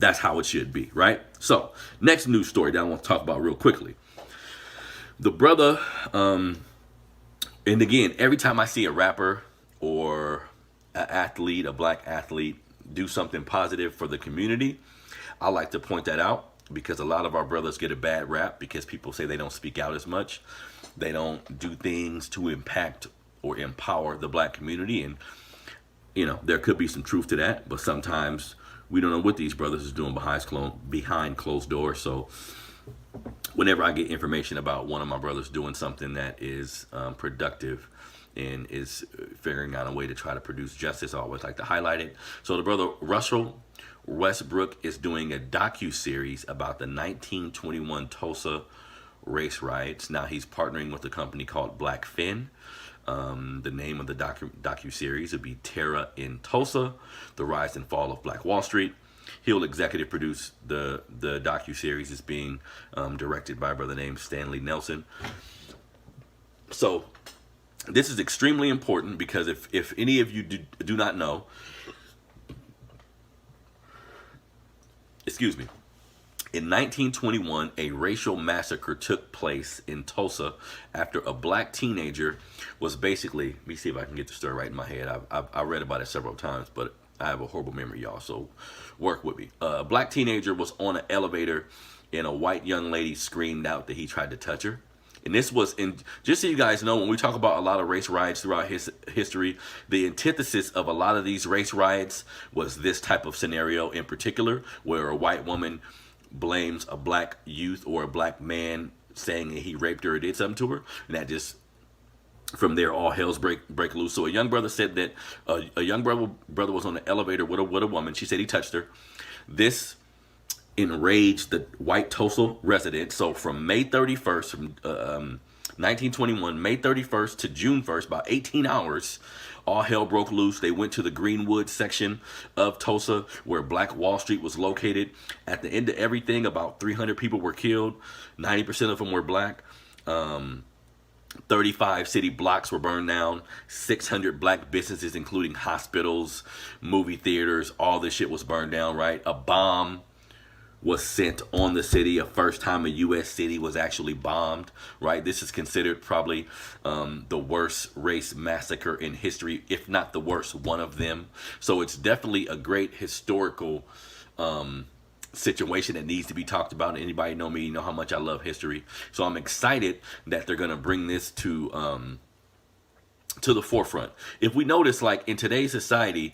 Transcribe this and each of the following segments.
That's how it should be, right? So, next news story that I want to talk about real quickly. The brother, and again, every time I see a rapper or an athlete, a black athlete, do something positive for the community, I like to point that out because a lot of our brothers get a bad rap because people say they don't speak out as much. They don't do things to impact or empower the black community. And, you know, there could be some truth to that, but sometimes we don't know what these brothers is doing behind closed doors. So whenever I get information about one of my brothers doing something that is productive and is figuring out a way to try to produce justice, I always like to highlight it. So the brother Russell Westbrook is doing a docuseries about the 1921 Tulsa race riots. Now he's partnering with a company called Blackfin. The name of the docuseries would be Terror in Tulsa, The Rise and Fall of Black Wall Street. He'll executive produce the docuseries. Is being directed by a brother named Stanley Nelson. So this is extremely important because if any of you do not know, excuse me, in 1921, a racial massacre took place in Tulsa after a black teenager was basically, let me see if I can get the story right in my head. I read about it several times, but I have a horrible memory, y'all, so work with me. A black teenager was on an elevator and a white young lady screamed out that he tried to touch her. And this was, just so you guys know, when we talk about a lot of race riots throughout history, the antithesis of a lot of these race riots was this type of scenario in particular, where a white woman blames a black youth or a black man saying that he raped her or did something to her, and that just, from there, all hell's break loose. So a young brother said that a young brother was on the elevator with a woman. She said he touched her. This enraged the white Tulsa resident. So from May 31st, from 1921, May 31st to June 1st, about 18 hours, all hell broke loose. They went to the Greenwood section of Tulsa where Black Wall Street was located. At the end of everything, about 300 people were killed. 90% of them were black. 35 city blocks were burned down. 600 black businesses, including hospitals, movie theaters, all this shit was burned down, right? A bomb was sent on the city. A first time a U.S. city was actually bombed, right? This is considered probably the worst race massacre in history, if not the worst, one of them. So it's definitely a great historical situation that needs to be talked about. Anybody know me, you know how much I love history. So I'm excited that they're going to bring this to the forefront. If we notice, like in today's society,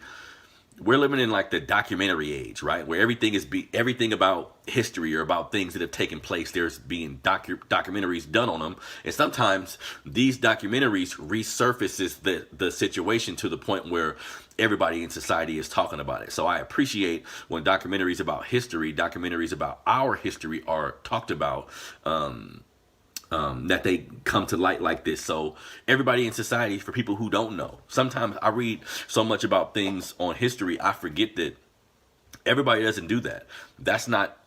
we're living in like the documentary age, right? Where everything about history or about things that have taken place, there's being documentaries done on them. And sometimes these documentaries resurfaces the situation to the point where everybody in society is talking about it. So I appreciate when documentaries about history, documentaries about our history are talked about, that they come to light like this. So everybody in society, for people who don't know, sometimes I read so much about things on history, I forget that everybody doesn't do that. That's not,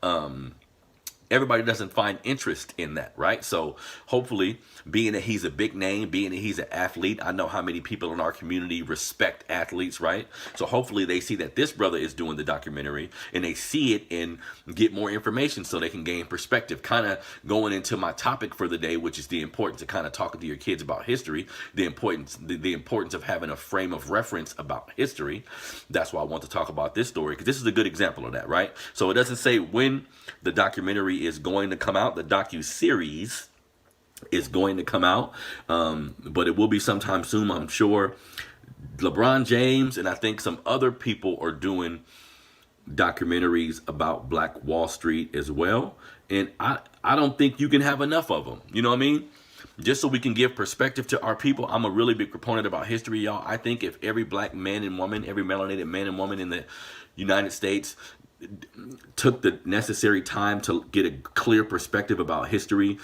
everybody doesn't find interest in that, right? So hopefully, being that he's a big name, being that he's an athlete, I know how many people in our community respect athletes, right? So hopefully they see that this brother is doing the documentary and they see it and get more information so they can gain perspective. Kind of going into my topic for the day, which is the importance of kind of talking to your kids about history, the importance of having a frame of reference about history. That's why I want to talk about this story, because this is a good example of that, right? So it doesn't say when the documentary is going to come out. The docuseries is going to come out, but it will be sometime soon, I'm sure. LeBron James and I think some other people are doing documentaries about Black Wall Street as well, and I don't think you can have enough of them. You know what I mean? Just so we can give perspective to our people. I'm a really big proponent about history, y'all. I think if every black man and woman, every melanated man and woman in the United States took the necessary time to get a clear perspective about history,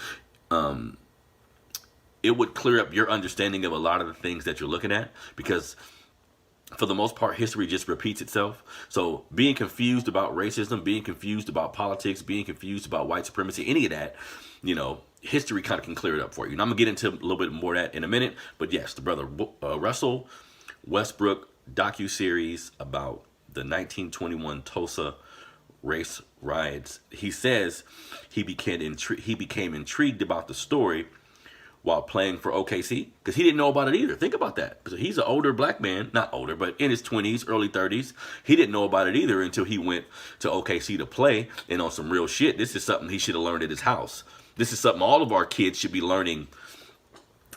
it would clear up your understanding of a lot of the things that you're looking at, because for the most part, history just repeats itself. So being confused about racism, being confused about politics, being confused about white supremacy, any of that, you know, history kind of can clear it up for you. And I'm gonna get into a little bit more of that in a minute. But yes, the brother Russell Westbrook docuseries about the 1921 Tulsa race riots. He says he became intrigued about the story while playing for OKC, because he didn't know about it either. Think about that. So he's an older black man, not older, but in his 20s, early 30s. He didn't know about it either until he went to OKC to play. And on some real shit, this is something he should have learned at his house. This is something all of our kids should be learning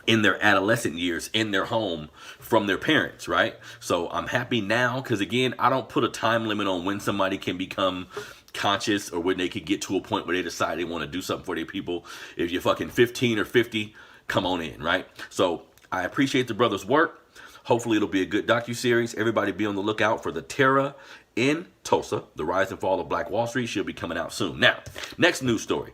in their adolescent years, in their home, from their parents, right? So I'm happy now, because again, I don't put a time limit on when somebody can become conscious or when they can get to a point where they decide they want to do something for their people. If you're fucking 15 or 50, come on in, right? So I appreciate the brother's work. Hopefully it'll be a good docuseries. Everybody be on the lookout for The Terror in Tulsa, The Rise and Fall of Black Wall Street. She'll be coming out soon. Now, next news story.